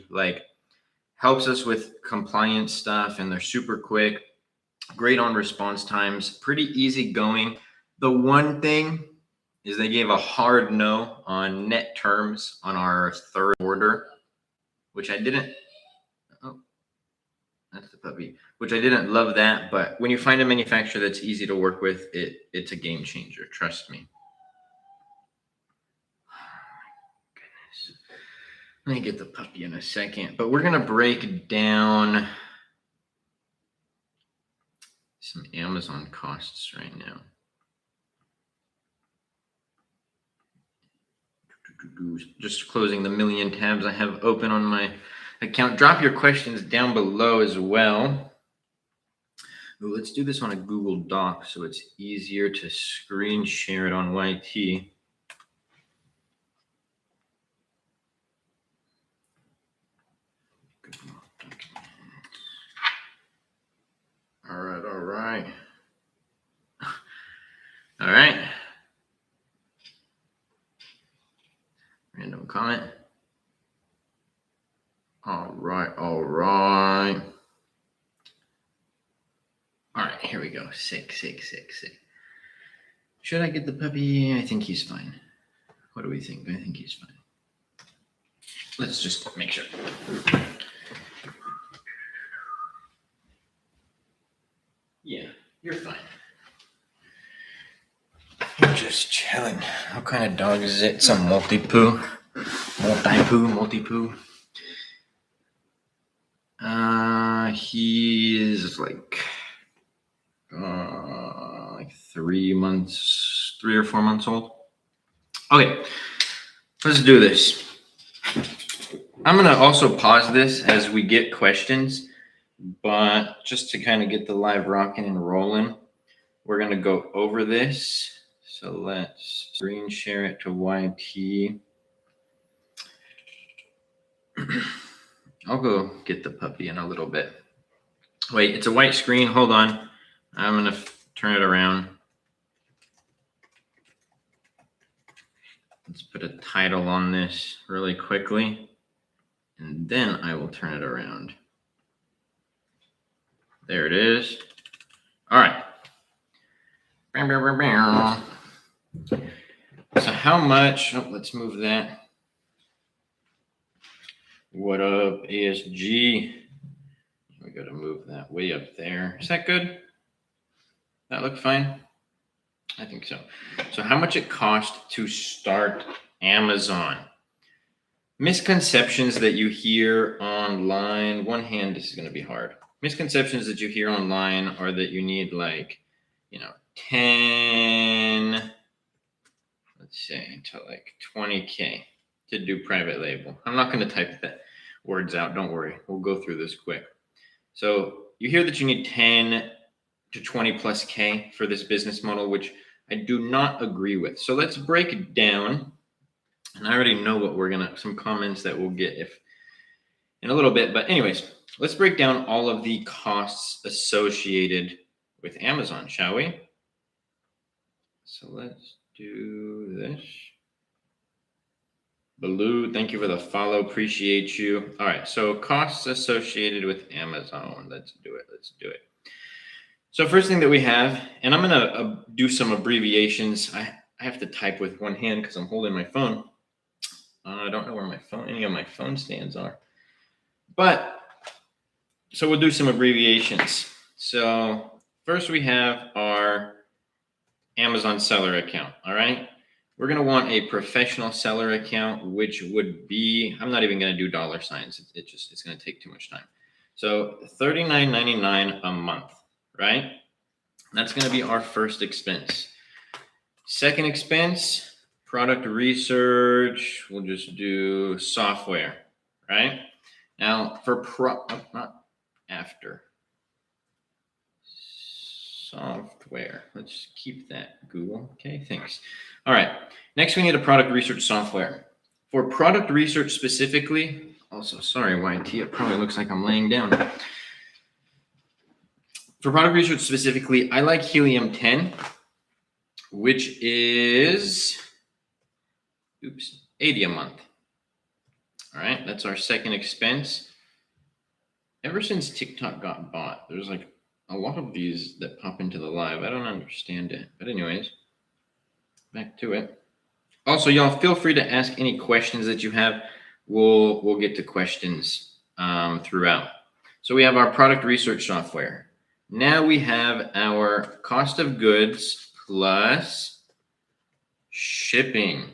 like helps us with compliance stuff, and they're super quick, great on response times, pretty easy going. The one thing is they gave a hard no on net terms on our third order, which I didn't. Oh, that's the puppy. Which I didn't love that, but when you find a manufacturer that's easy to work with, it's a game changer. Trust me. Let me get the puppy in a second, but we're going to break down some Amazon costs right now. Just closing the million tabs I have open on my account. Drop your questions down below as well. Ooh, let's do this on a Google Doc so it's easier to screen share it on YT. All right. All right. Random comment. All right. All right, here we go. Sick. Should I get the puppy? I think he's fine. What do we think? I think he's fine. Let's just make sure. Yeah, you're fine. You're just chilling. What kind of dog is it? Some multi-poo? Multi-poo. He is like 3 or 4 months old. Okay, let's do this. I'm going to also pause this as we get questions, but just to kind of get the live rocking and rolling, we're going to go over this. So let's screen share it to YT. I'll go get the puppy in a little bit. Wait, it's a white screen. Hold on. I'm going to turn it around. Let's put a title on this really quickly, and then I will turn it around. There it is. All right. So how much? Oh, let's move that. What up, ASG? We got to move that way up there. Is that good? That look fine? I think so. So how much it cost to start Amazon? Misconceptions that you hear online. One hand, this is going to be hard. Misconceptions that you hear online are that you need 10, let's say to 20K to do private label. I'm not going to type that words out. Don't worry. We'll go through this quick. So you hear that you need 10 to 20 plus K for this business model, which I do not agree with. So let's break it down. And I already know what some comments that we'll get in a little bit. But anyways, let's break down all of the costs associated with Amazon, shall we? So let's do this. Baloo, thank you for the follow. Appreciate you. All right. So costs associated with Amazon. Let's do it. So first thing that we have, and I'm going to do some abbreviations. I have to type with one hand because I'm holding my phone. I don't know where any of my phone stands are. But so we'll do some abbreviations. So first we have our Amazon seller account. All right. We're going to want a professional seller account, which would be, I'm not even going to do dollar signs. It's going to take too much time. So $39.99 a month, right? That's going to be our first expense. Second expense, product research. We'll just do software, right? Now for software. Let's keep that, Google. Okay, thanks. All right. Next, we need a product research software. For product research specifically, also, sorry, YT, it probably looks like I'm laying down. For product research specifically, I like Helium 10, which is, $80 a month. All right, that's our second expense. Ever since TikTok got bought, there's like a lot of these that pop into the live. I don't understand it. But anyways, back to it. Also, y'all feel free to ask any questions that you have. We'll get to questions throughout. So we have our product research software. Now we have our cost of goods plus shipping.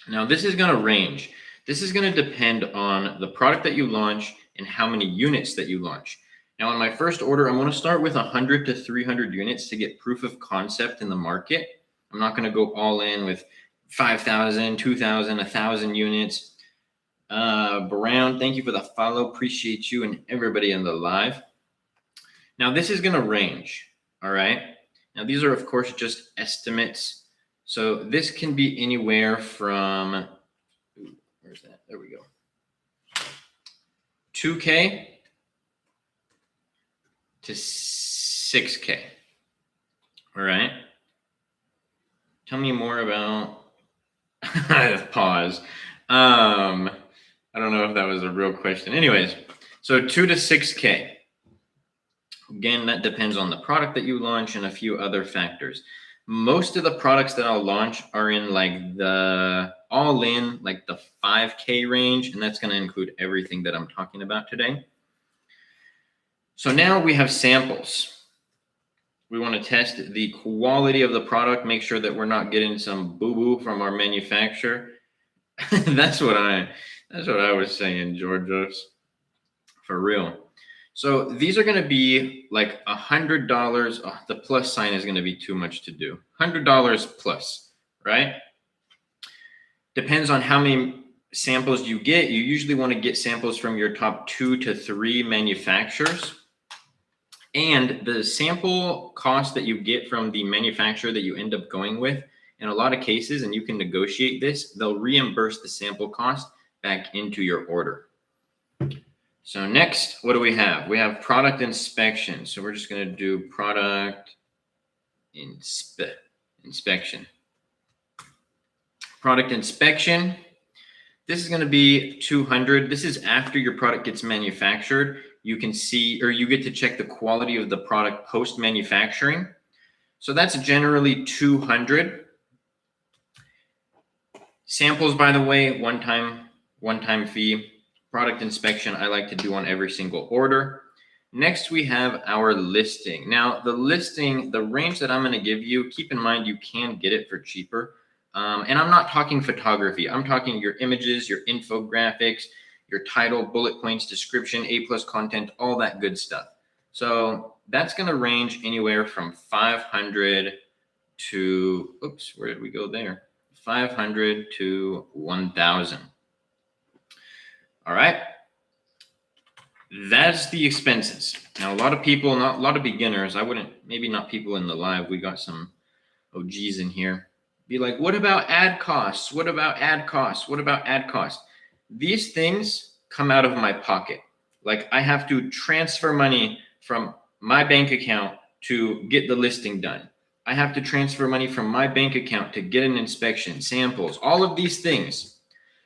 Now this is going to range. This is going to depend on the product that you launch and how many units that you launch. Now, in my first order, I'm going to start with 100 to 300 units to get proof of concept in the market. I'm not going to go all in with 5,000, 2,000, 1,000 units. Brown, thank you for the follow. Appreciate you and everybody in the live. Now, this is going to range. All right. Now, these are, of course, just estimates. So this can be anywhere from, where's that? There we go. 2K to 6K. All right. Tell me more about pause. I don't know if that was a real question. Anyways, so 2 to 6K. Again, that depends on the product that you launch and a few other factors. Most of the products that I'll launch are in like the all in, like the 5K range, and that's going to include everything that I'm talking about today. So now we have samples. We want to test the quality of the product, make sure that we're not getting some boo-boo from our manufacturer. That's what I was saying, Georgios, for real. So these are going to be like $100. Oh, the plus sign is going to be too much to do. $100 plus, right? Depends on how many samples you get. You usually want to get samples from your top 2 to 3 manufacturers. And the sample cost that you get from the manufacturer that you end up going with, in a lot of cases, and you can negotiate this, they'll reimburse the sample cost back into your order. So next, what do we have? We have product inspection. So we're just going to do product inspection. Product inspection. This is going to be 200. This is after your product gets manufactured. You can see, or you get to check the quality of the product post-manufacturing. So that's generally 200. Samples, by the way, one-time fee. Product inspection, I like to do on every single order. Next, we have our listing. Now, the listing, the range that I'm going to give you, keep in mind you can get it for cheaper. And I'm not talking photography. I'm talking your images, your infographics, your title, bullet points, description, A+ content, all that good stuff. So that's going to range anywhere from 500 to, oops, where did we go there? 500 to 1,000. All right. That's the expenses. Now, a lot of people, not a lot of beginners, maybe not people in the live. We got some OGs in here. Be like, what about ad costs? What about ad costs? What about ad costs? These things come out of my pocket. Like I have to transfer money from my bank account to get the listing done. I have to transfer money from my bank account to get an inspection, samples, all of these things.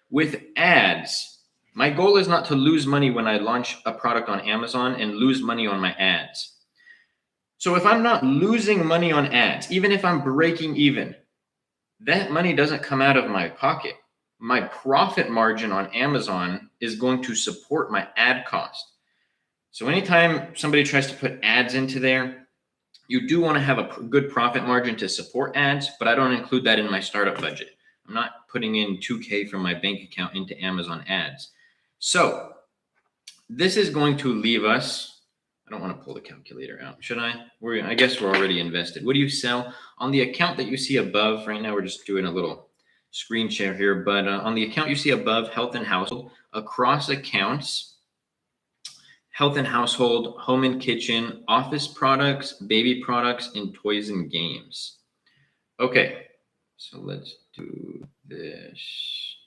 With ads, my goal is not to lose money when I launch a product on Amazon and lose money on my ads. So if I'm not losing money on ads, even if I'm breaking even, that money doesn't come out of my pocket. My profit margin on Amazon is going to support my ad cost. So anytime somebody tries to put ads into there, you do want to have a good profit margin to support ads, but I don't include that in my startup budget. I'm not putting in 2K from my bank account into Amazon ads. So this is going to leave us, I don't want to pull the calculator out, should I? I guess we're already invested. What do you sell? On the account that you see above, right now we're just doing a little screen share here, but on the account you see above, health and household, across accounts, health and household, home and kitchen, office products, baby products, and toys and games. Okay, so let's do this.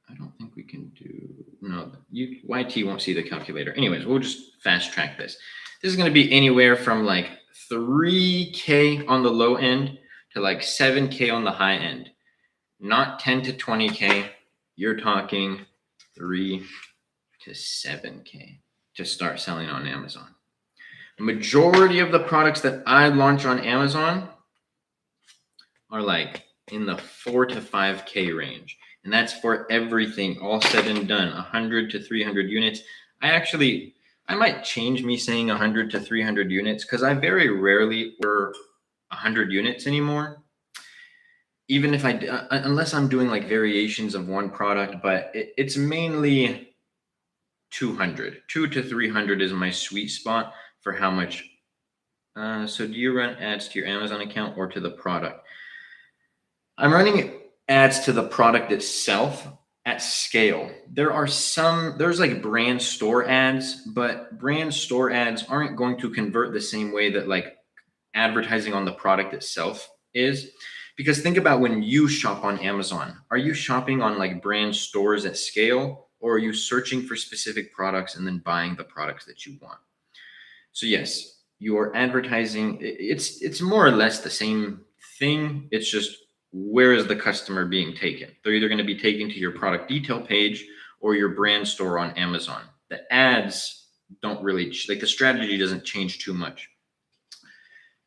I don't think we can do, no, YT won't see the calculator. Anyways, we'll just fast track this. This is going to be anywhere from like 3K on the low end to like 7K on the high end. Not 10 to 20K. You're talking 3 to 7K to start selling on Amazon. The majority of the products that I launch on Amazon are like in the 4 to 5K range. And that's for everything all said and done, 100 to 300 units. I might change me saying 100 to 300 units because I very rarely order 100 units anymore. Even if unless I'm doing like variations of one product, but it's mainly 200. 2 to 300 is my sweet spot for how much. So do you run ads to your Amazon account or to the product? I'm running ads to the product itself at scale. There's like brand store ads, but brand store ads aren't going to convert the same way that like advertising on the product itself is. Because think about when you shop on Amazon, are you shopping on like brand stores at scale, or are you searching for specific products and then buying the products that you want? So yes, your advertising, it's more or less the same thing. It's just, where is the customer being taken? They're either going to be taken to your product detail page or your brand store on Amazon. The ads don't really, like the strategy doesn't change too much.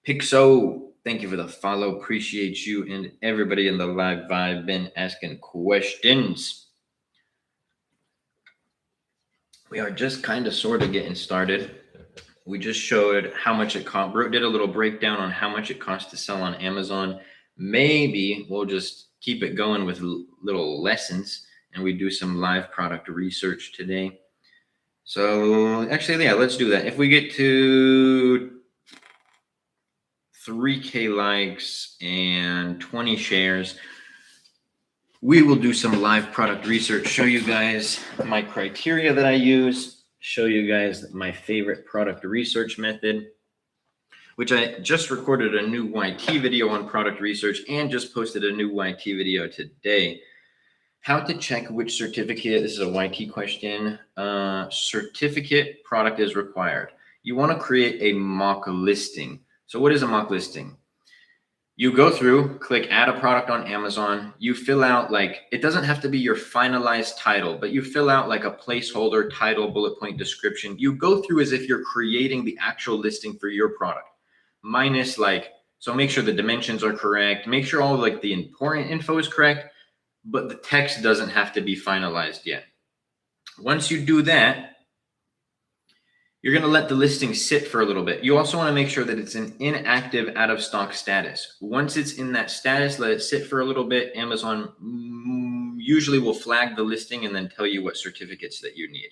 Pixo, thank you for the follow. Appreciate you and everybody in the live vibe been asking questions. We are just kind of sort of getting started. We just showed how much it cost, did a little breakdown on how much it costs to sell on Amazon. Maybe we'll just keep it going with little lessons and we do some live product research today. So actually, yeah, let's do that. If we get to 3K likes and 20 shares, we will do some live product research, show you guys my criteria that I use, show you guys my favorite product research method, which I just recorded a new YT video on product research and just posted a new YT video today. How to check which certificate, this is a YT question, certificate product is required. You want to create a mock listing. So what is a mock listing? You go through, click add a product on Amazon. You fill out like, it doesn't have to be your finalized title, but you fill out like a placeholder title, bullet point description. You go through as if you're creating the actual listing for your product. Minus like, so make sure the dimensions are correct. Make sure all like the important info is correct, but the text doesn't have to be finalized yet. Once you do that, you're going to let the listing sit for a little bit. You also want to make sure that it's an inactive out of stock status. Once it's in that status, let it sit for a little bit. Amazon usually will flag the listing and then tell you what certificates that you need.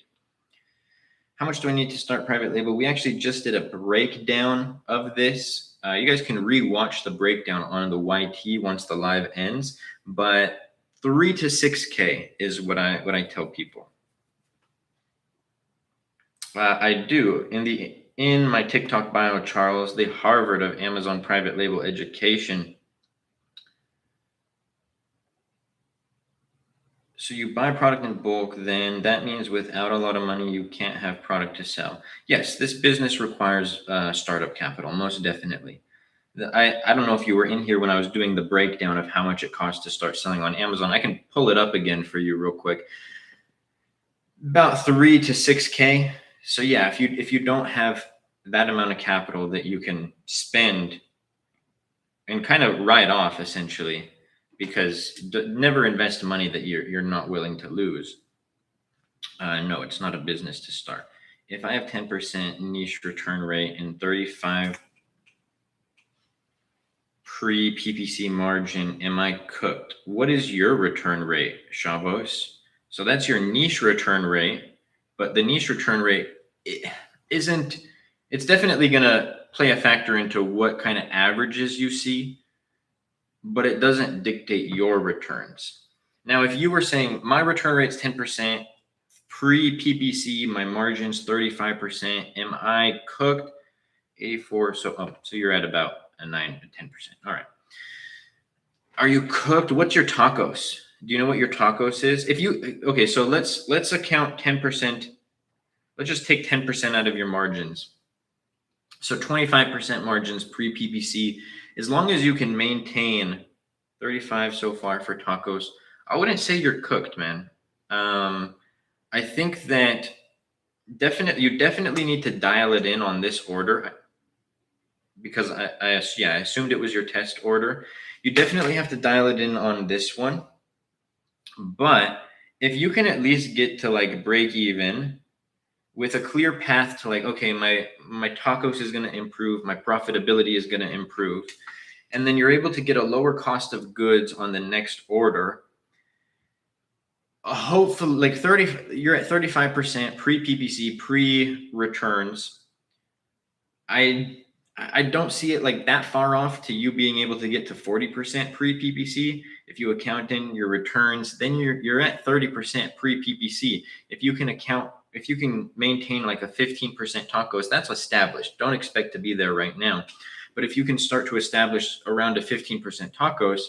How much do I need to start private label? We actually just did a breakdown of this. You guys can re-watch the breakdown on the YT once the live ends, but 3 to 6K is what I tell people. I do in my TikTok bio, Charles, the Harvard of Amazon private label education. So you buy product in bulk, then that means without a lot of money, you can't have product to sell. Yes, this business requires startup capital, most definitely. I don't know if you were in here when I was doing the breakdown of how much it costs to start selling on Amazon. I can pull it up again for you real quick. About 3 to 6K. So yeah, if you don't have that amount of capital that you can spend and kind of write off essentially, because never invest money that you're not willing to lose. No, it's not a business to start. If I have 10% niche return rate and 35 pre-PPC margin, am I cooked? What is your return rate, Shavos? So that's your niche return rate. But the niche return rate it's definitely going to play a factor into what kind of averages you see, but it doesn't dictate your returns. Now, if you were saying my return rate's 10%, pre-PPC, my margin's 35%, am I cooked? 84, so you're at about a 9 to 10%. All right. Are you cooked? What's your tacos? Do you know what your tacos is? Okay, so let's account 10%. Let's just take 10% out of your margins. So 25% margins pre-PPC. As long as you can maintain 35 so far for tacos, I wouldn't say you're cooked, man. I think that you definitely need to dial it in on this order, because I assumed it was your test order. You definitely have to dial it in on this one. But if you can at least get to like break even with a clear path to like, okay, my tacos is going to improve, my profitability is going to improve, and then you're able to get a lower cost of goods on the next order, hopefully like 30, you're at 35% pre-PPC, pre-returns. I don't see it like that far off to you being able to get to 40% pre-PPC. If you account in your returns, then you're at 30% pre-PPC. If you can maintain like a 15% tacos, that's established. Don't expect to be there right now. But if you can start to establish around a 15% tacos,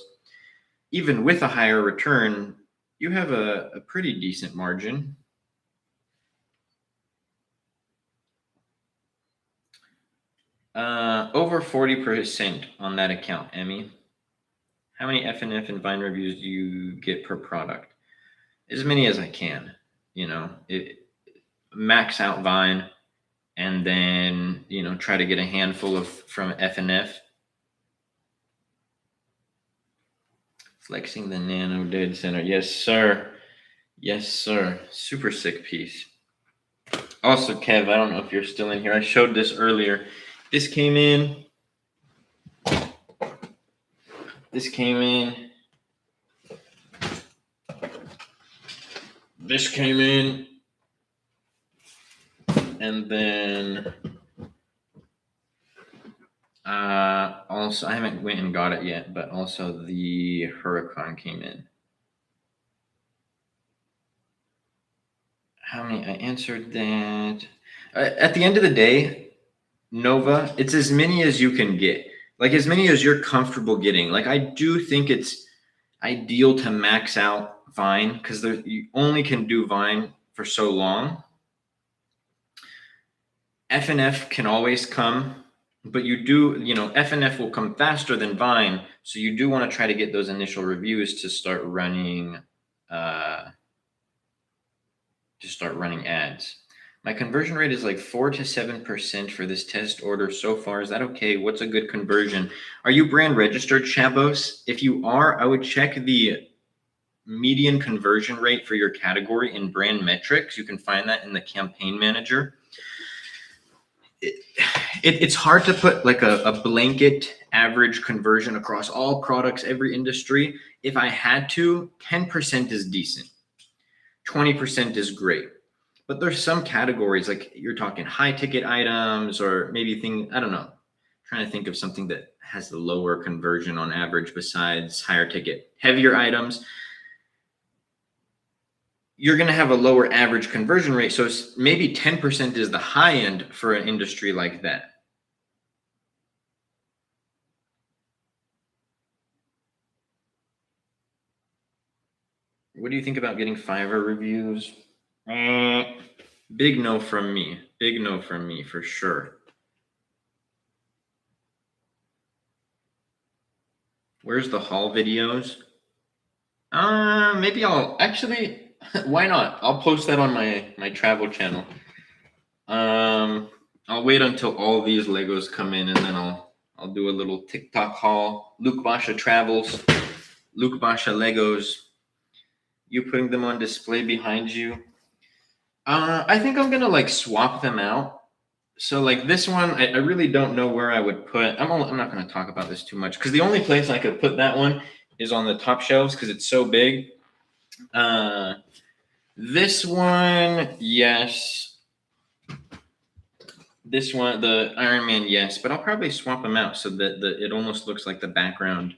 even with a higher return, you have a pretty decent margin. Over 40% on that account, Emmy. How many FNF and Vine reviews do you get per product? As many as I can, max out Vine, and then, try to get a handful from FNF. Flexing the Nano Data Center. Yes, sir. Yes, sir. Super sick piece. Also, Kev, I don't know if you're still in here. I showed this earlier. This came in. This came in. This came in. And then also, I haven't went and got it yet, but also the Huracan came in. How many? I answered that. At the end of the day, Nova, it's as many as you can get. Like as many as you're comfortable getting. Like I do think it's ideal to max out Vine because you only can do Vine for so long. FNF can always come, but FNF will come faster than Vine. So you do want to try to get those initial reviews to start running ads. My conversion rate is like 4 to 7% for this test order so far. Is that okay? What's a good conversion? Are you brand registered, Chabos? If you are, I would check the median conversion rate for your category in brand metrics. You can find that in the campaign manager. It's hard to put like a blanket average conversion across all products, every industry. If I had to, 10% is decent. 20% is great. But there's some categories, like you're talking high ticket items or maybe I don't know, trying to think of something that has the lower conversion on average besides higher ticket. Heavier items, you're going to have a lower average conversion rate. So maybe 10% is the high end for an industry like that. What do you think about getting Fiverr reviews? Big no from me. Big no from me for sure. Where's the haul videos? Maybe I'll actually. Why not? I'll post that on my travel channel. I'll wait until all these Legos come in, and then I'll do a little TikTok haul. Luke Basha travels. Luke Basha Legos. You putting them on display behind you. I think I'm gonna like swap them out. So like this one, I really don't know where I would put. I'm not gonna talk about this too much because the only place I could put that one is on the top shelves because it's so big. This one, yes. This one, the Iron Man, yes, but I'll probably swap them out so that it almost looks like the background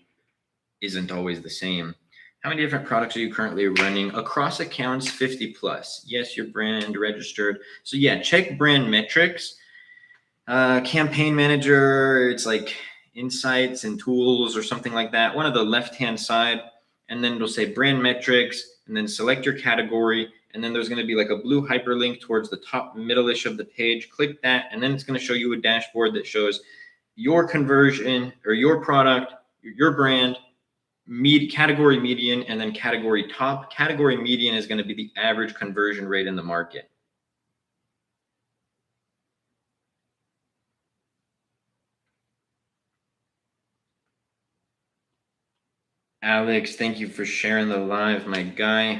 isn't always the same. How many different products are you currently running? Across accounts, 50 plus. Yes, your brand registered. So yeah, check brand metrics. Campaign manager, it's like insights and tools or something like that. One of the left-hand side, and then it'll say brand metrics, and then select your category, and then there's going to be like a blue hyperlink towards the top middle-ish of the page. Click that, and then it's going to show you a dashboard that shows your conversion or your product, your brand, category median, and then category top. Category median is going to be the average conversion rate in the market. Alex, thank you for sharing the live, my guy.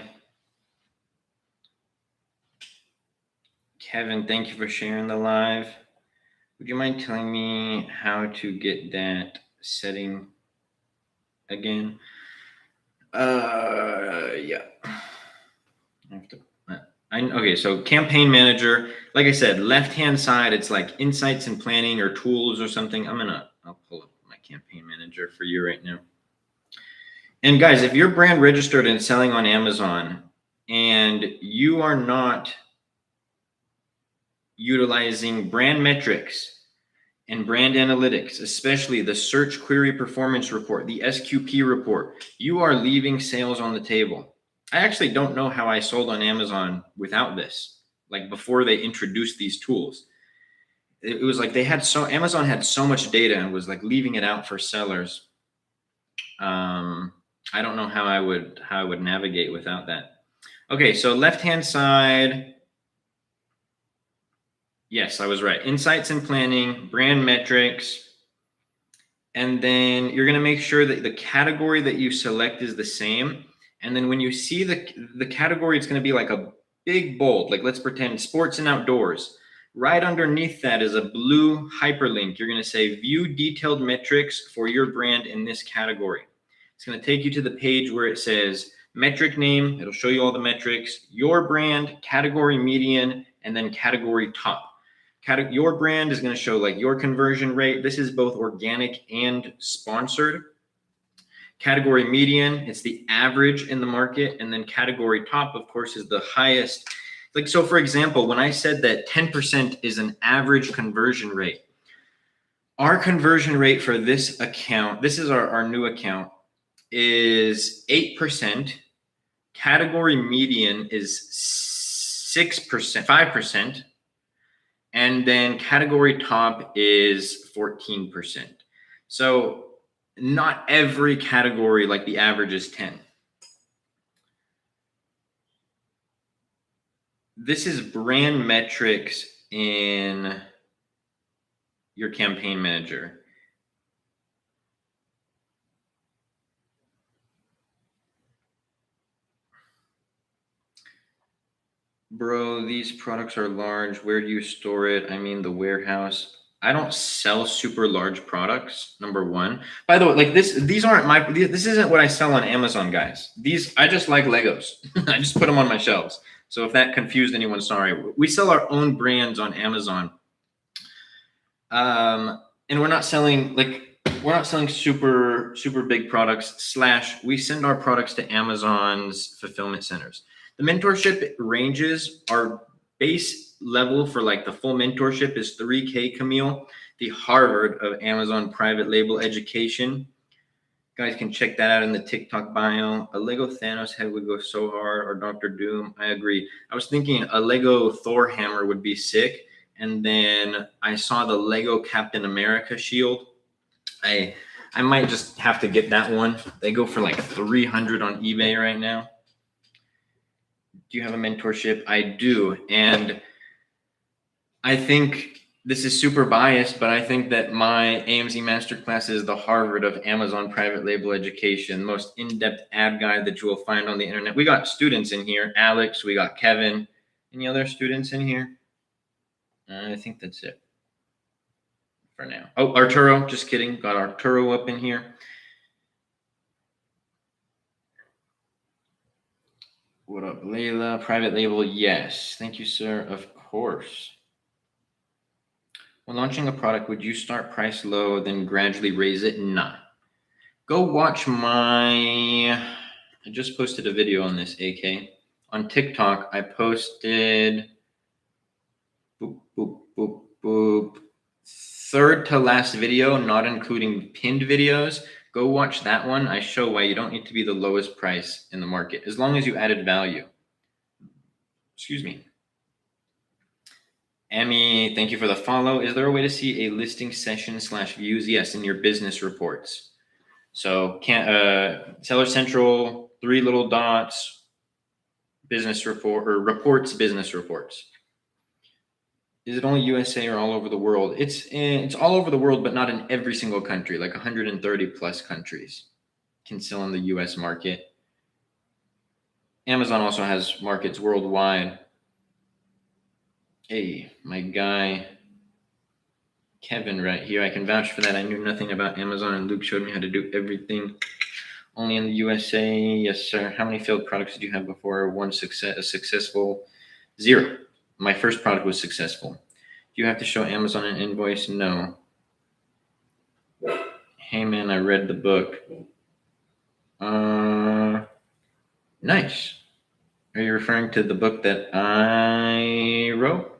Kevin, thank you for sharing the live. Would you mind telling me how to get that setting again? Yeah. Okay, so campaign manager, like I said, left-hand side, it's like insights and planning or tools or something. I'll pull up my campaign manager for you right now. And guys, if you're brand registered and selling on Amazon and you are not utilizing brand metrics and brand analytics, especially the search query performance report, the SQP report, you are leaving sales on the table. I actually don't know how I sold on Amazon without this, like before they introduced these tools. It was like Amazon had so much data and was like leaving it out for sellers. I don't know how I would navigate without that. Okay, so left-hand side. Yes, I was right. Insights and planning, brand metrics. And then you're going to make sure that the category that you select is the same. And then when you see the category, it's going to be like a big bold, like let's pretend sports and outdoors. Right underneath that is a blue hyperlink. You're going to say view detailed metrics for your brand in this category. It's going to take you to the page where it says metric name. It'll show you all the metrics, your brand, category median, and then category top. Your brand is going to show like your conversion rate. This is both organic and sponsored. Category median, it's the average in the market. And then category top, of course, is the highest. Like, so for example, when I said that 10% is an average conversion rate, our conversion rate for this account, this is our new account, is 8%. Category median is 6%, 5%. And then category top is 14%. So not every category, like the average is 10. This is brand metrics in your campaign manager. Bro, these products are large. Where do you store it? I mean, the warehouse. I don't sell super large products, number one. By the way, like this isn't what I sell on Amazon, guys. I just like Legos. I just put them on my shelves. So if that confused anyone, sorry. We sell our own brands on Amazon. And we're not selling super big products, / we send our products to Amazon's fulfillment centers. The mentorship ranges, our base level for like the full mentorship is $3,000, Camille, the Harvard of Amazon private label education. You guys can check that out in the TikTok bio. A Lego Thanos head would go so hard, or Dr. Doom. I agree. I was thinking a Lego Thor hammer would be sick. And then I saw the Lego Captain America shield. I might just have to get that one. They go for like $300 on eBay right now. Do you have a mentorship? I do. And I think this is super biased, but I think that my AMZ Masterclass is the Harvard of Amazon private label education, most in-depth ad guide that you will find on the internet. We got students in here. Alex, we got Kevin. Any other students in here? I think that's it for now. Oh, Arturo, just kidding. Got Arturo up in here. What up, Layla? Private label, yes. Thank you, sir. Of course. When launching a product, would you start price low, then gradually raise it? Nah. Go watch I just posted a video on this, AK. On TikTok, I posted third to last video, not including pinned videos. Go watch that one. I show why you don't need to be the lowest price in the market, as long as you added value. Excuse me. Emmy, thank you for the follow. Is there a way to see a listing session / views? Yes, in your business reports. So Seller Central, 3 little dots, business report or reports, business reports. Is it only USA or all over the world? It's all over the world, but not in every single country. Like 130 plus countries can sell in the US market. Amazon also has markets worldwide. Hey, my guy Kevin right here. I can vouch for that. I knew nothing about Amazon, and Luke showed me how to do everything. Only in the USA. Yes, sir. How many failed products did you have before one successful? 0. My first product was successful. Do you have to show Amazon an invoice? No. Hey, man, I read the book. Nice. Are you referring to the book that I wrote?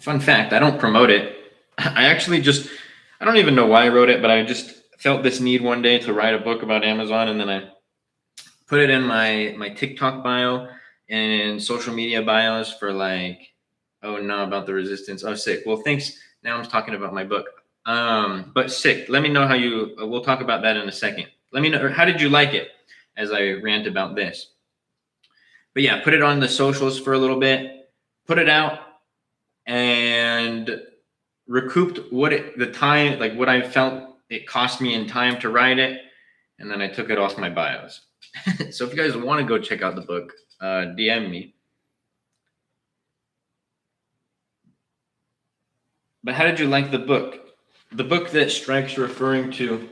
Fun fact, I don't promote it. I don't even know why I wrote it, but I just felt this need one day to write a book about Amazon, and then I put it in my TikTok bio and social media bios for like, oh no, about the resistance. Oh, sick. Well, thanks. Now I'm talking about my book. But sick. Let me know how we'll talk about that in a second. Let me know, how did you like it as I rant about this? But yeah, put it on the socials for a little bit, put it out, and recouped what I felt it cost me in time to write it. And then I took it off my bios. So if you guys want to go check out the book, DM me. But how did you like the book? The book that Strike's referring to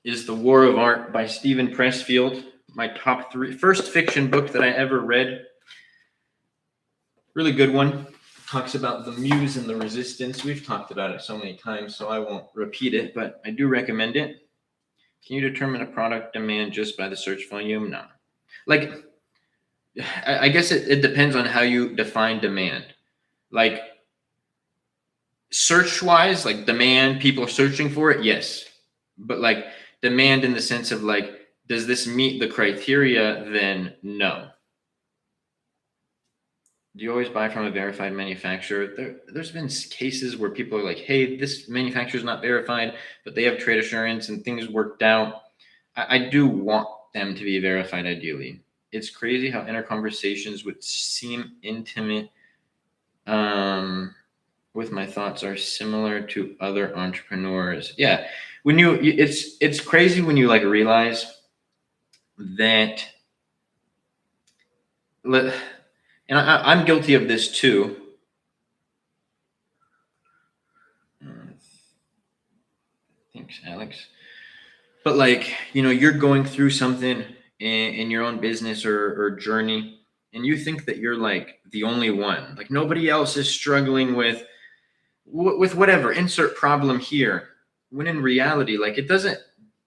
is The War of Art by Stephen Pressfield. My top 3, first fiction book that I ever read. Really good one. Talks about the muse and the resistance. We've talked about it so many times, so I won't repeat it, but I do recommend it. Can you determine a product demand just by the search volume? No. Like, I guess it depends on how you define demand. Like, search-wise, like demand, people are searching for it, yes. But like demand in the sense of like, does this meet the criteria? Then no. Do you always buy from a verified manufacturer? There's been cases where people are like, hey, this manufacturer is not verified, but they have trade assurance and things worked out. I do want them to be verified ideally. It's crazy how inner conversations would seem intimate with my thoughts are similar to other entrepreneurs. Yeah. It's crazy when you like realize that, and I'm guilty of this too. Thanks, Alex. But like, you're going through something in your own business or journey, and you think that you're like the only one. Like nobody else is struggling with whatever, insert problem here. When in reality, like it doesn't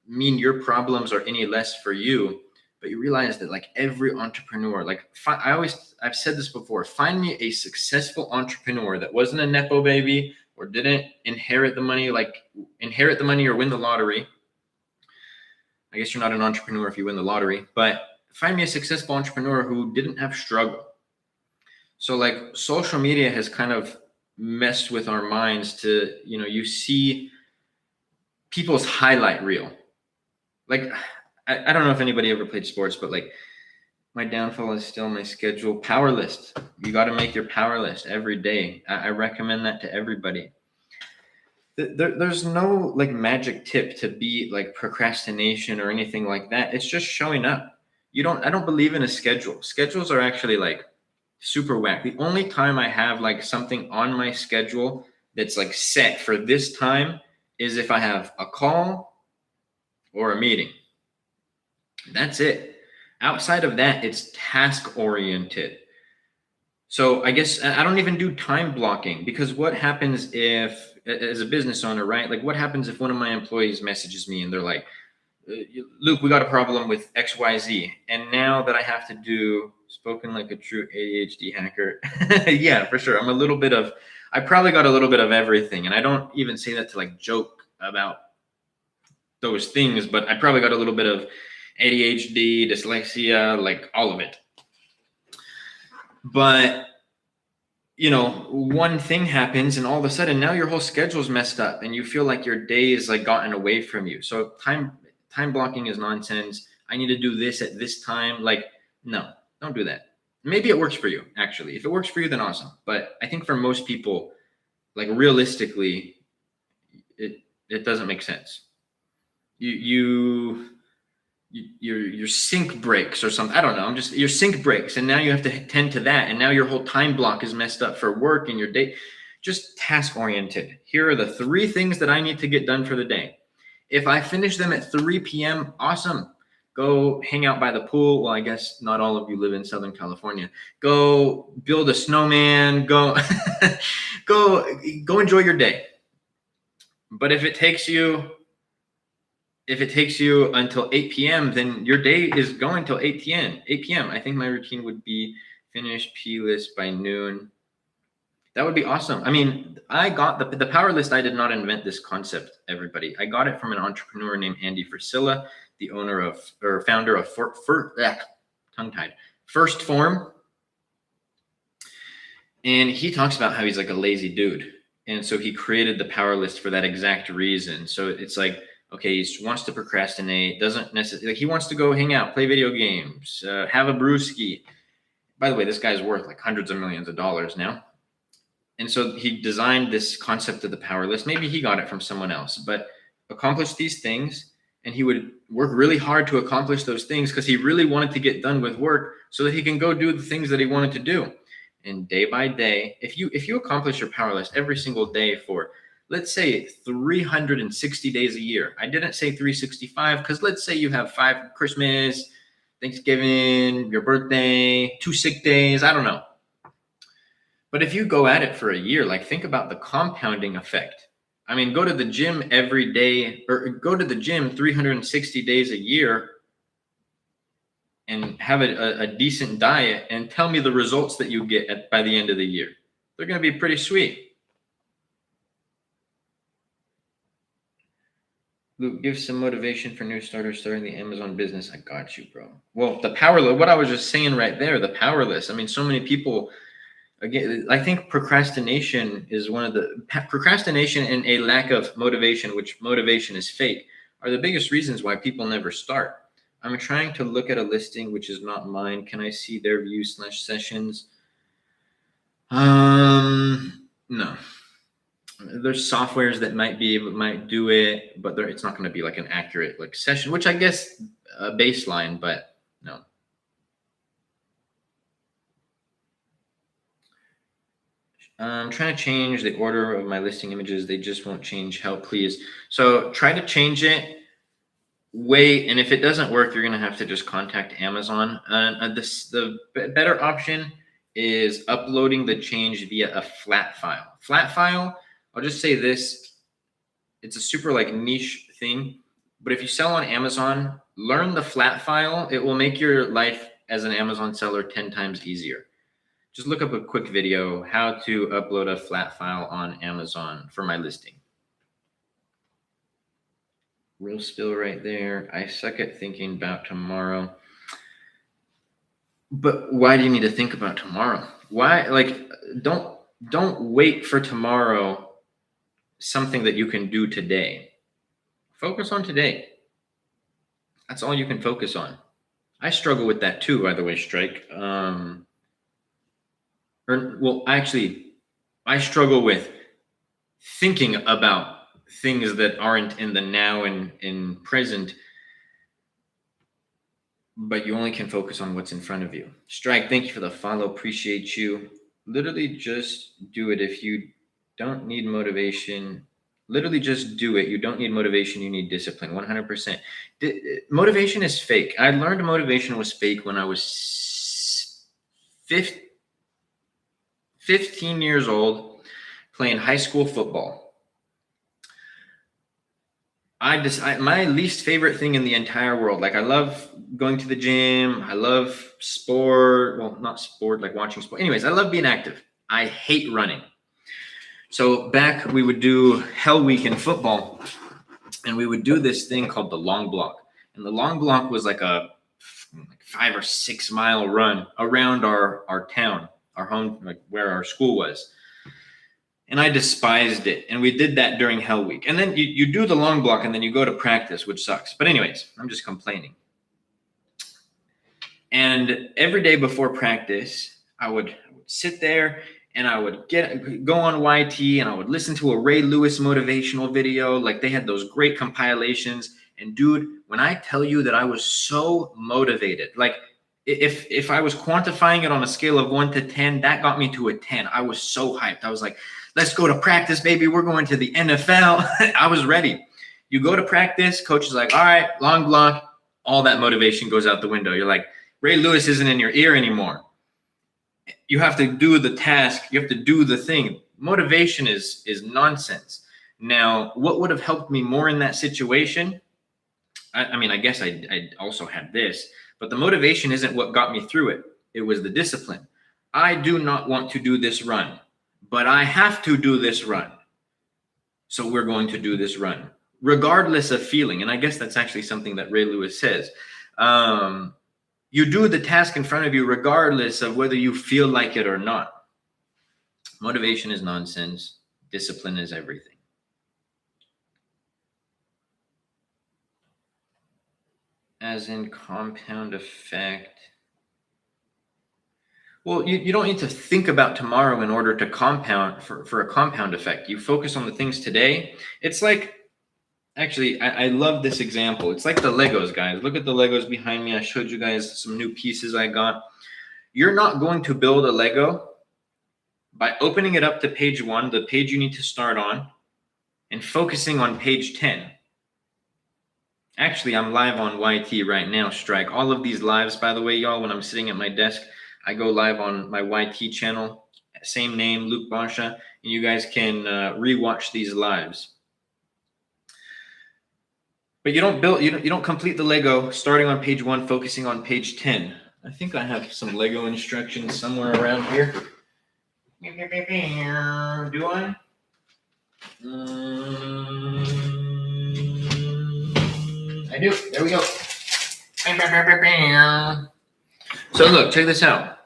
mean your problems are any less for you, but you realize that like every entrepreneur, like I've said this before, find me a successful entrepreneur that wasn't a Nepo baby or didn't inherit the money or win the lottery. I guess you're not an entrepreneur if you win the lottery, but find me a successful entrepreneur who didn't have struggle. So like social media has kind of messed with our minds to, you see people's highlight reel. Like, I don't know if anybody ever played sports, but like my downfall is still my schedule. Power list. You got to make your power list every day. I recommend that to everybody. There's no like magic tip to beat like procrastination or anything like that. It's just showing up. I don't believe in a schedule. Schedules are actually like super whack. The only time I have like something on my schedule that's like set for this time is if I have a call or a meeting. That's it. Outside of that, it's task oriented. So I guess I don't even do time blocking, because what happens if, as a business owner, right? Like what happens if one of my employees messages me and they're like, Luke, we got a problem with XYZ. And now that I have to do, spoken like a true ADHD hacker. Yeah, for sure. I probably got a little bit of everything. And I don't even say that to like joke about those things, but I probably got a little bit of ADHD, dyslexia, like all of it. But one thing happens and all of a sudden now your whole schedule's messed up and you feel like your day is like gotten away from you. So time blocking is nonsense. I need to do this at this time. Like, no, don't do that. Maybe it works for you, actually. If it works for you, then awesome. But I think for most people, like realistically, it doesn't make sense. Your sync breaks or something. I don't know. Your sync breaks and now you have to tend to that. And now your whole time block is messed up for work and your day. Just task oriented. Here are the 3 things that I need to get done for the day. If I finish them at 3 p.m., awesome. Go hang out by the pool. Well, I guess not all of you live in Southern California. Go build a snowman. Go enjoy your day. But if it takes you until 8 p.m., then your day is going till 8 p.m. I think my routine would be finish P-list by noon. That would be awesome. I mean, I got the power list. I did not invent this concept, everybody. I got it from an entrepreneur named Andy Frisilla, the founder of First Form. And he talks about how he's like a lazy dude. And so he created the power list for that exact reason. So it's like, okay, he wants to procrastinate, doesn't necessarily, like he wants to go hang out, play video games, have a brewski. By the way, this guy's worth like hundreds of millions of dollars now. And so he designed this concept of the power list. Maybe he got it from someone else, but accomplish these things. And he would work really hard to accomplish those things because he really wanted to get done with work so that he can go do the things that he wanted to do. And day by day, if you accomplish your power list every single day for, let's say 360 days a year. I didn't say 365 because let's say you have 5 Christmas, Thanksgiving, your birthday, 2 sick days. I don't know. But if you go at it for a year, like think about the compounding effect. I mean, go to the gym every day or go to the gym 360 days a year and have a decent diet and tell me the results that you get by the end of the year. They're going to be pretty sweet. Luke, give some motivation for new starters starting the Amazon business. I got you, bro. Well, the power list, what I was just saying right there, the power list. I mean, so many people, again, I think procrastination is procrastination and a lack of motivation, which motivation is fake, are the biggest reasons why people never start. I'm trying to look at a listing which is not mine. Can I see their view/sessions? No. There's softwares that might do it, but it's not going to be like an accurate like session, which I guess a baseline, but no. I'm trying to change the order of my listing images. They just won't change. Help, please. So try to change it. Wait, and if it doesn't work, you're going to have to just contact Amazon. The better option is uploading the change via a flat file. Flat file, I'll just say this, it's a super like niche thing, but if you sell on Amazon, learn the flat file. It will make your life as an Amazon seller 10 times easier. Just look up a quick video, how to upload a flat file on Amazon for my listing. Real spill right there. I suck at thinking about tomorrow. But why do you need to think about tomorrow? Why? Like, don't wait for tomorrow, something that you can do today. Focus on today. That's all you can focus on. I struggle with that too, by the way, Strike. I struggle with thinking about things that aren't in the now and in present, but you only can focus on what's in front of you. Strike, thank you for the follow. Appreciate you. Literally just do it. If you don't need motivation, literally just do it. You don't need motivation. You need discipline. 100%. Motivation is fake. I learned motivation was fake when I was 15 years old, playing high school football. My least favorite thing in the entire world. Like, I love going to the gym. I love sport. Well, not sport, like watching sport. Anyways, I love being active. I hate running. So back, we would do Hell Week in football, and we would do this thing called the long block. And the long block was like a 5 or 6 mile run around our town. our home, like where our school was. And I despised it. And we did that during Hell Week. And then you do the long block and then you go to practice, which sucks. But anyways, I'm just complaining. And every day before practice, I would sit there and I would go on YT and I would listen to a Ray Lewis motivational video. Like they had those great compilations. And dude, when I tell you that I was so motivated, like if I was quantifying it on a scale of 1 to 10, that got me to a 10. I was so hyped. I was like, let's go to practice, baby. We're going to the NFL. I was ready. You go to practice, coach is like, all right, long block. All that motivation goes out the window. You're like, Ray Lewis isn't in your ear anymore. You have to do the task. You have to do the thing. Motivation is nonsense. Now, what would have helped me more in that situation? I mean, I guess I also had this, but the motivation isn't what got me through it. It was the discipline. I do not want to do this run, but I have to do this run. So we're going to do this run, regardless of feeling. And I guess that's actually something that Ray Lewis says. You do the task in front of you, regardless of whether you feel like it or not. Motivation is nonsense. Discipline is everything. As in compound effect. Well, you don't need to think about tomorrow in order to compound for a compound effect. You focus on the things today. It's like, actually, I love this example. It's like the Legos, guys. Look at the Legos behind me. I showed you guys some new pieces I got. You're not going to build a Lego by opening it up to page 1, the page you need to start on, and focusing on page 10. Actually, I'm live on YT right now, Strike. All of these lives, by the way, y'all, when I'm sitting at my desk, I go live on my YT channel, same name, Luke Basha, and you guys can rewatch these lives. But you don't complete the Lego starting on page 1, focusing on page 10. I think I have some Lego instructions somewhere around here. Do I? I do. There we go. So look, check this out.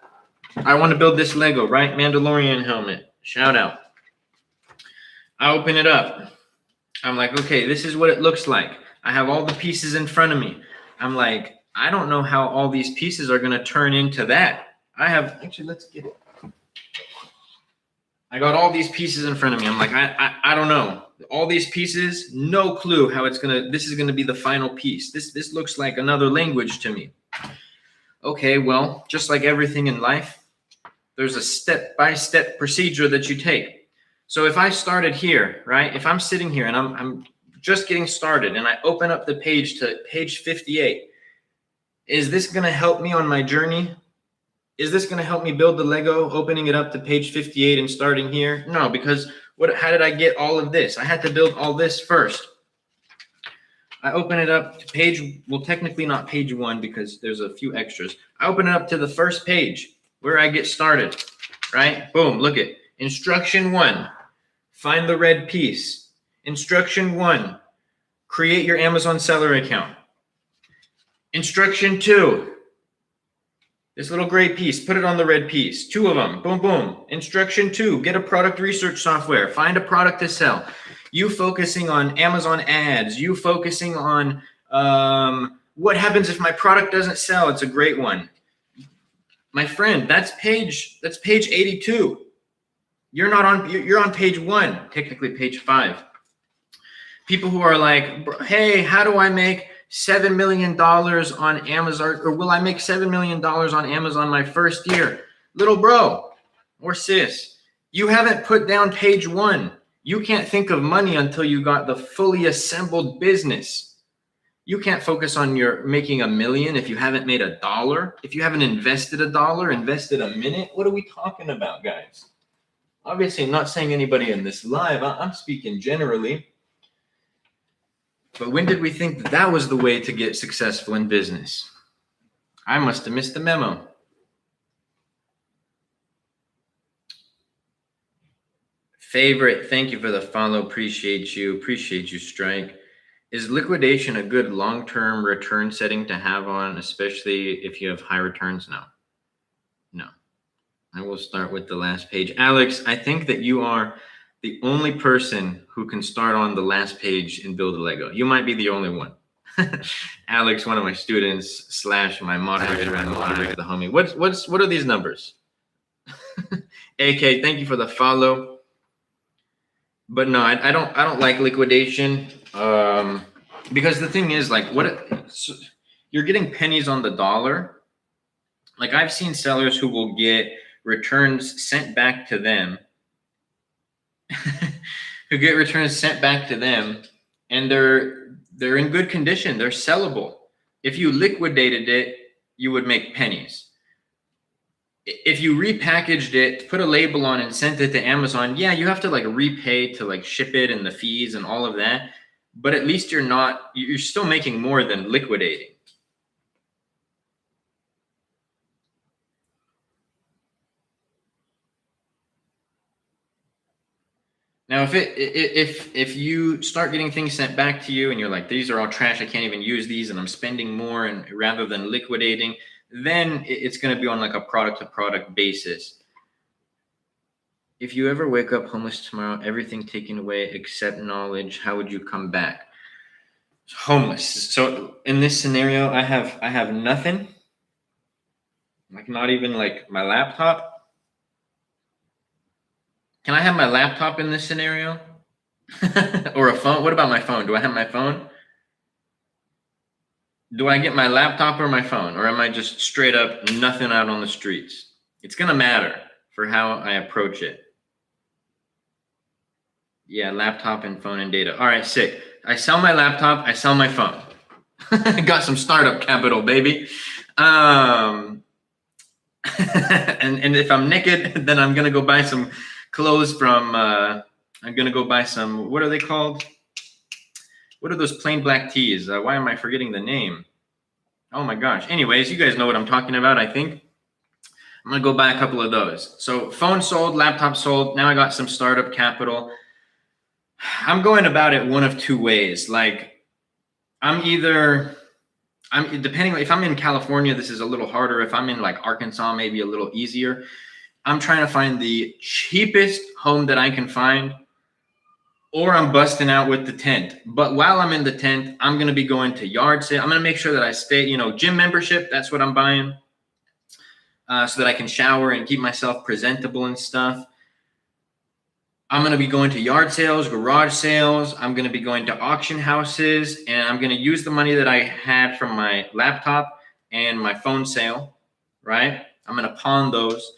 I want to build this Lego, right? Mandalorian helmet. Shout out. I open it up. I'm like, okay, this is what it looks like. I have all the pieces in front of me. I'm like, I don't know how all these pieces are going to turn into that. Actually, let's get it. I got all these pieces in front of me. I'm like, I don't know. All these pieces, no clue how this is going to be the final piece. This looks like another language to me. Okay, well, just like everything in life, there's a step-by-step procedure that you take. So if I started here, right? If I'm sitting here and I'm just getting started and I open up the page to page 58, is this going to help me on my journey? Is this going to help me build the Lego, opening it up to page 58 and starting here? No, because how did I get all of this? I had to build all this first. I open it up to page, well, technically not page 1 because there's a few extras. I open it up to the first page where I get started, right? Boom, look at instruction 1, find the red piece. Instruction 1, create your Amazon seller account. Instruction 2, this little gray piece, put it on the red piece. 2 of them, boom, boom. Instruction 2, get a product research software, find a product to sell. You focusing on Amazon ads, you focusing on what happens if my product doesn't sell. It's a great one. My friend, that's page 82. You're on page 1, technically page 5. People who are like, hey, how do I make $7 million on Amazon, or will I make $7 million on Amazon my first year? Little bro or sis, you haven't put down page 1. You can't think of money until you got the fully assembled business. You can't focus on your making $1 million if you haven't made $1. If you haven't invested $1, invested a minute. What are we talking about, guys? Obviously, I'm not saying anybody in this live. I'm speaking generally. But when did we think that was the way to get successful in business? I must have missed the memo. Favorite, thank you for the follow. Appreciate you, Strike. Is liquidation a good long-term return setting to have on, especially if you have high returns? No. I will start with the last page. Alex, I think that you are the only person who can start on the last page and build a Lego. You might be the only one. Alex, one of my students slash my moderator and moderator, the homie. What are these numbers? AK, thank you for the follow. But no, I don't like liquidation. Because the thing is, like, you're getting pennies on the dollar. Like, I've seen sellers who will get returns sent back to them, and they're in good condition. They're sellable. If you liquidated it, you would make pennies. If you repackaged it, put a label on and sent it to Amazon, yeah, you have to like repay to like ship it and the fees and all of that. But at least you're still making more than liquidating. Now, if you start getting things sent back to you and you're like, these are all trash, I can't even use these, and I'm spending more, and rather than liquidating, then it's going to be on like a product to product basis. If you ever wake up homeless tomorrow, everything taken away except knowledge, how would you come back? Homeless. So in this scenario, I have nothing, like not even like my laptop. Can I have my laptop in this scenario? Or a phone? What about my phone? Do I have my phone? Do I get my laptop or my phone? Or am I just straight up nothing out on the streets? It's going to matter for how I approach it. Yeah, laptop and phone and data. All right, sick. I sell my laptop. I sell my phone. Got some startup capital, baby. And if I'm naked, then I'm going to go buy some clothes from, I'm going to go buy some, what are they called? What are those plain black tees? Why am I forgetting the name? Oh my gosh. Anyways, you guys know what I'm talking about, I think. I'm going to go buy a couple of those. So phone sold, laptop sold. Now I got some startup capital. I'm going about it one of two ways. Like, depending, if I'm in California, this is a little harder. If I'm in like Arkansas, maybe a little easier. I'm trying to find the cheapest home that I can find, or I'm busting out with the tent. But while I'm in the tent, I'm going to be going to yard sale. I'm going to make sure that I stay, gym membership. That's what I'm buying, so that I can shower and keep myself presentable and stuff. I'm going to be going to yard sales, garage sales. I'm going to be going to auction houses, and I'm going to use the money that I had from my laptop and my phone sale, right? I'm going to pawn those.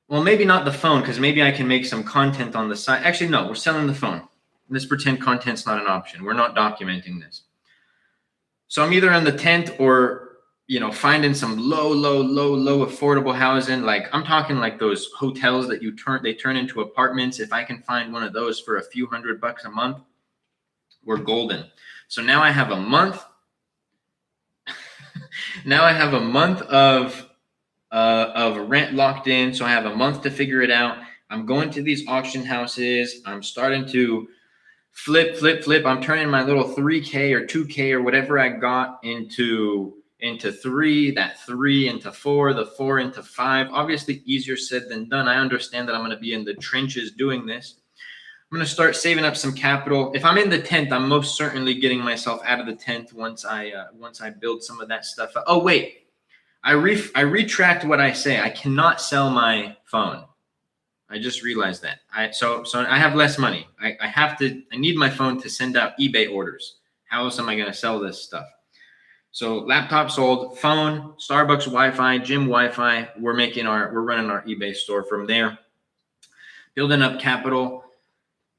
Well, maybe not the phone, because maybe I can make some content on the side. Actually, no, we're selling the phone. Let's pretend content's not an option. We're not documenting this. So I'm either in the tent or, finding some low affordable housing. Like, I'm talking like those hotels that they turn into apartments. If I can find one of those for a few $100 a month, we're golden. So now I have a month. Now I have a month of rent locked in. So I have a month to figure it out. I'm going to these auction houses. I'm starting to flip. I'm turning my little 3K or 2K or whatever I got into 3, that 3 into 4, the 4 into 5. Obviously easier said than done. I understand that I'm going to be in the trenches doing this. I'm going to start saving up some capital. If I'm in the tent, I'm most certainly getting myself out of the tent once I build some of that stuff. Oh, wait. I retract what I say. I cannot sell my phone. I just realized that. So I have less money. I need my phone to send out eBay orders. How else am I going to sell this stuff? So laptop sold, phone, Starbucks Wi-Fi, gym Wi-Fi. We're running our eBay store from there. Building up capital,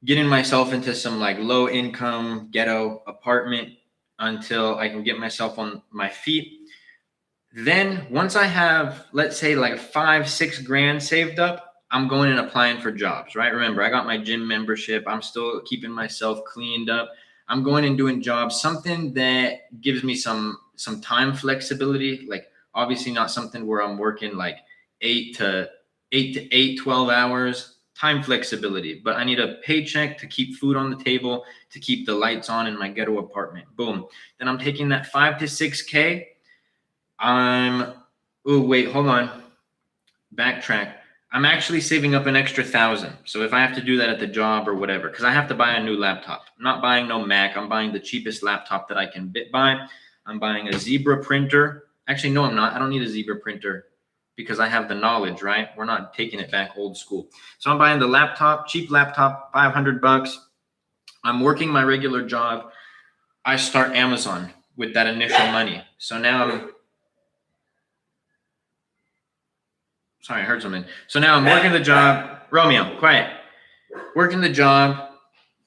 getting myself into some like low income ghetto apartment until I can get myself on my feet. Then once I have, let's say like 5-6 grand saved up, I'm going and applying for jobs, right? Remember, I got my gym membership. I'm still keeping myself cleaned up. I'm going and doing jobs, something that gives me some time flexibility. Like, obviously not something where I'm working like 8 to 12 hours, time flexibility, but I need a paycheck to keep food on the table, to keep the lights on in my ghetto apartment. Boom. Then I'm taking that 5 to 6K. Hold on. backtrack. I'm actually saving up an extra 1,000. So if I have to do that at the job or whatever, because I have to buy a new laptop. I'm not buying no Mac. I'm buying the cheapest laptop that I can buy. I'm buying a Zebra printer. Actually, no, I'm not. I don't need a Zebra printer because I have the knowledge, right? We're not taking it back old school. So I'm buying the laptop, cheap laptop, $500. I'm working my regular job. I start Amazon with that initial money. So now I heard something. So now I'm working the job. Romeo, quiet. Working the job,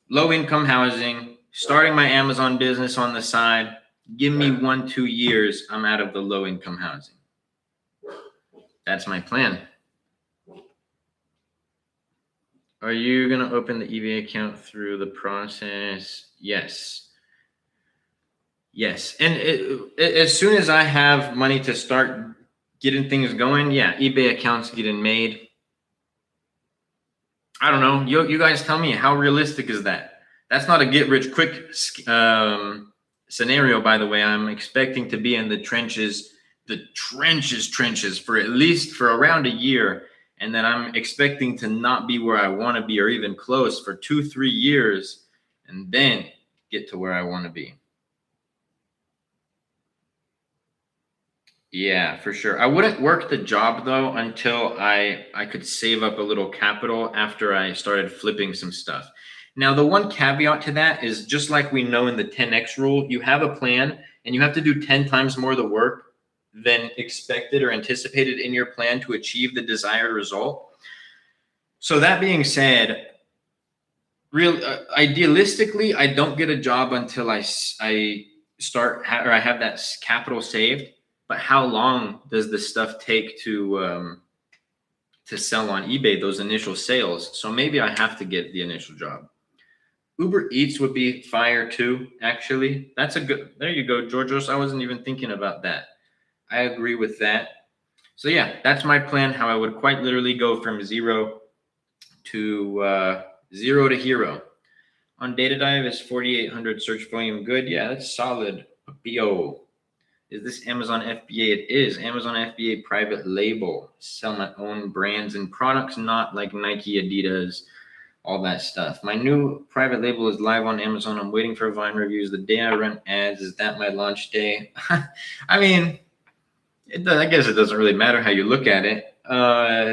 low income housing, starting my Amazon business on the side. Give me 1-2 years, I'm out of the low income housing. That's my plan. Are you going to open the eBay account through the process? Yes. Yes. And as soon as I have money to start getting things going, yeah, eBay accounts getting made. I don't know. You guys tell me, how realistic is that? That's not a get rich quick scenario, by the way. I'm expecting to be in the trenches for at least for around a year. And then I'm expecting to not be where I want to be or even close for 2-3 years and then get to where I want to be. Yeah, for sure. I wouldn't work the job though until I could save up a little capital after I started flipping some stuff. Now, the one caveat to that is just like we know in the 10x rule, you have a plan and you have to do 10 times more the work than expected or anticipated in your plan to achieve the desired result. So that being said, idealistically, I don't get a job until I start or I have that capital saved. But how long does this stuff take to sell on eBay, those initial sales? So maybe I have to get the initial job. Uber Eats would be fire too, actually. That's a good, there you go, Georgios. I wasn't even thinking about that. I agree with that. So yeah, that's my plan, how I would quite literally go from zero to hero. On Data Dive, is 4,800 search volume good? Yeah, that's solid. BO. Is this Amazon FBA? It is Amazon FBA private label. Sell my own brands and products, not like Nike, Adidas, all that stuff. My new private label is live on Amazon. I'm waiting for Vine reviews. The day I run ads, is that my launch day? I mean, I guess it doesn't really matter how you look at it.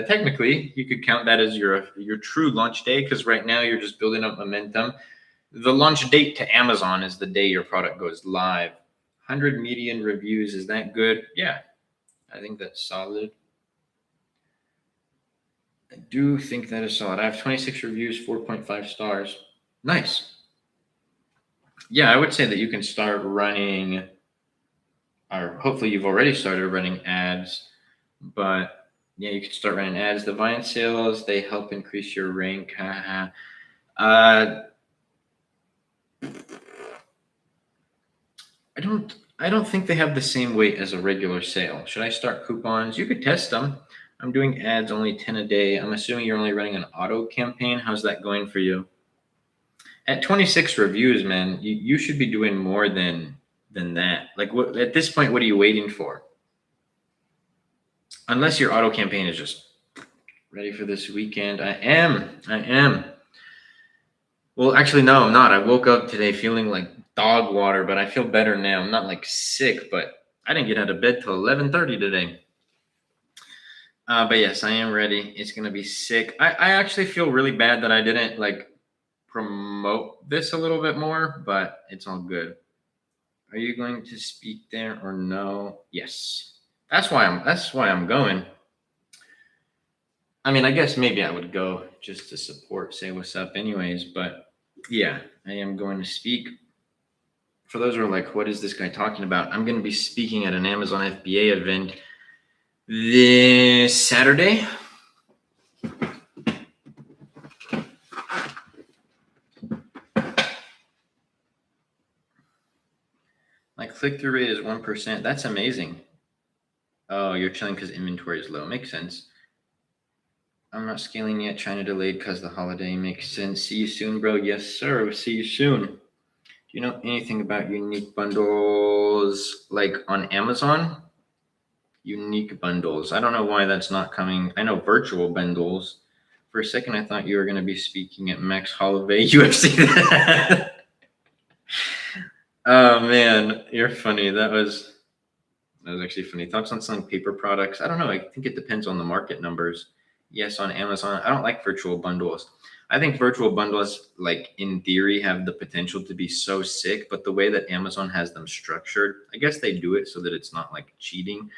Technically, you could count that as your true launch day because right now you're just building up momentum. The launch date to Amazon is the day your product goes live. 100 median reviews, is that good? Yeah, I think that's solid. I do think that is solid. I have 26 reviews, 4.5 stars. Nice. Yeah, I would say that you can start running, or hopefully you've already started running ads, but yeah, you can start running ads. The Vine sales, they help increase your rank. I don't think they have the same weight as a regular sale. Should I start coupons? You could test them. I'm doing ads only 10 a day. I'm assuming you're only running an auto campaign. How's that going for you? At 26 reviews, man, you should be doing more than that. Like at this point, what are you waiting for? Unless your auto campaign is just ready for this weekend. I am. Well, actually, no, I'm not. I woke up today feeling like dog water, but I feel better now. I'm not like sick, but I didn't get out of bed till 11:30 today. But yes, I am ready. It's going to be sick. I actually feel really bad that I didn't like promote this a little bit more, but it's all good. Are you going to speak there or no? Yes. That's why I'm going. I mean, I guess maybe I would go just to support, say what's up anyways, but yeah, I am going to speak. For those who are like, what is this guy talking about? I'm going to be speaking at an Amazon FBA event this Saturday. My click-through rate is 1%. That's amazing. Oh, you're chilling because inventory is low. Makes sense. I'm not scaling yet. China delayed because the holiday. Makes sense. See you soon, bro. Yes, sir. See you soon. Do you know anything about unique bundles like on Amazon? Unique bundles. I don't know why that's not coming. I know virtual bundles. For a second, I thought you were going to be speaking at Max Holloway UFC. Oh man, you're funny. That was actually funny. Thoughts on selling paper products? I don't know. I think it depends on the market numbers. Yes, on Amazon. I don't like virtual bundles. I think virtual bundles, like in theory, have the potential to be so sick, but the way that Amazon has them structured, I guess they do it so that it's not like cheating.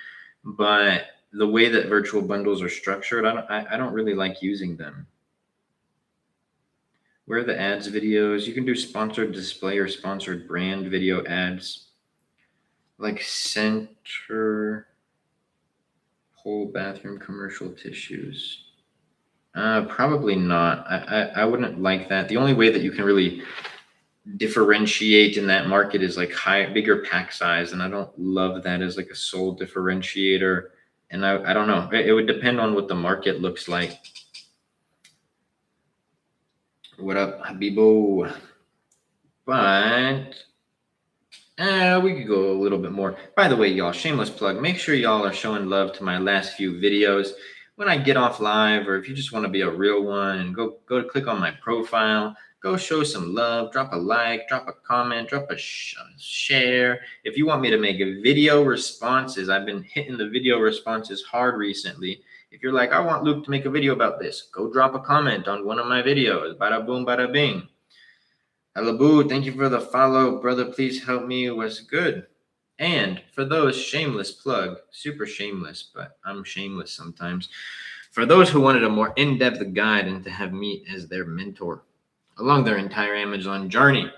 But the way that virtual bundles are structured, I don't really like using them. Where are the ads videos? You can do sponsored display or sponsored brand video ads, like center whole bathroom commercial tissues. Probably not. I wouldn't like that. The only way that you can really differentiate in that market is like bigger pack size, and I don't love that as like a sole differentiator. And I don't know. It would depend on what the market looks like. What up, Habibo? But we could go a little bit more. By the way, y'all, shameless plug. Make sure y'all are showing love to my last few videos. When I get off live, or if you just want to be a real one, and go to click on my profile, go show some love, drop a like, drop a comment, drop a share. If you want me to make video responses, I've been hitting the video responses hard recently. If you're like, I want Luke to make a video about this, go drop a comment on one of my videos. Bada boom, bada bing. Alabu, thank you for the follow. Brother, please help me. What's good? And for those, shameless plug, super shameless, but I'm shameless sometimes. For those who wanted a more in-depth guide and to have me as their mentor along their entire Amazon journey,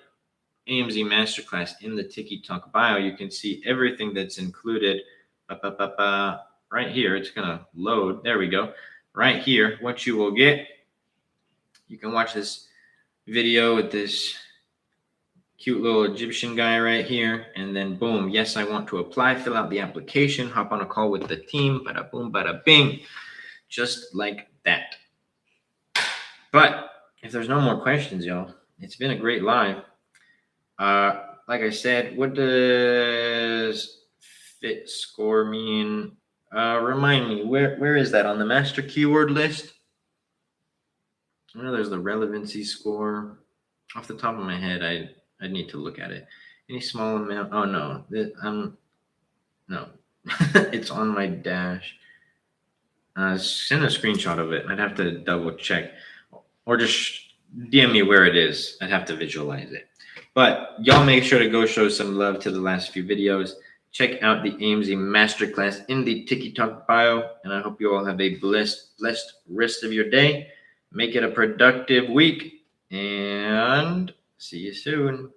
AMZ Masterclass in the TikTok bio, you can see everything that's included. Right here, it's going to load. There we go. Right here, what you will get, you can watch this video with this cute little Egyptian guy right here. And then boom, yes, I want to apply, fill out the application, hop on a call with the team, bada boom, bada bing, just like that. But if there's no more questions, y'all, it's been a great live. Like I said, what does fit score mean? Remind me, where is that on the master keyword list? I know there's the relevancy score. Off the top of my head, I need to look at it. Any small amount? Oh no, no, it's on my dash. Send a screenshot of it. I'd have to double check, or just DM me where it is. I'd have to visualize it. But y'all make sure to go show some love to the last few videos. Check out the AMZ Masterclass in the TikTok bio, and I hope you all have a blessed rest of your day. Make it a productive week, and see you soon.